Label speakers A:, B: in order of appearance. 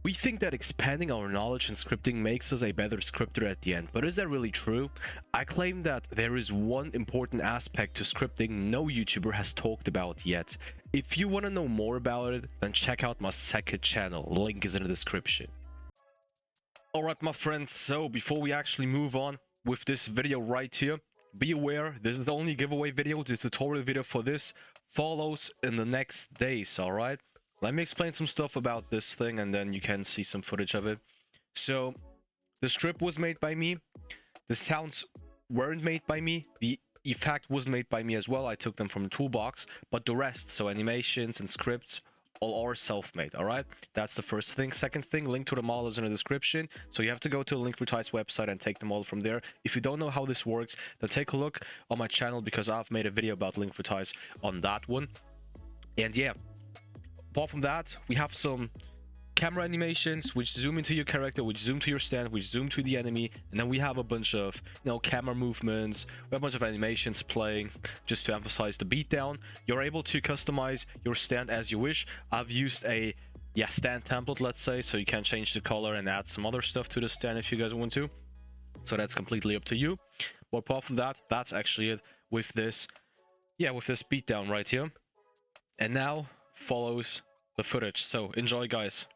A: We think that expanding our knowledge in scripting makes us a better scripter at the end, but is that really true? I claim that there is one important aspect to scripting no YouTuber has talked about yet. If you want to know more about it, then check out my second channel, link is in the description. Alright my friends, so before we actually move on with this video right here, be aware this is the only giveaway video. The tutorial video for this follows in the next days, alright? Let me explain some stuff about this thing and then you can see some footage of it. So, the script was made by me. The sounds weren't made by me. The effect was made by me as well. I took them from the toolbox. But the rest, so animations and scripts, all are self-made, alright? That's the first thing. Second thing, link to the model is in the description. So you have to go to the Linkvertise website and take them all from there. If you don't know how this works, then take a look on my channel because I've made a video about Linkvertise on that one. And yeah. Apart from that, we have some camera animations which zoom into your character, which zoom to your stand, which zoom to the enemy, and then we have a bunch of, camera movements, we have a bunch of animations playing just to emphasize the beatdown. You're able to customize your stand as you wish. I've used a stand template, let's say, so you can change the color and add some other stuff to the stand if you guys want to. So that's completely up to you. But apart from that, that's actually it with this, with this beatdown right here. And now follows the footage, so enjoy guys.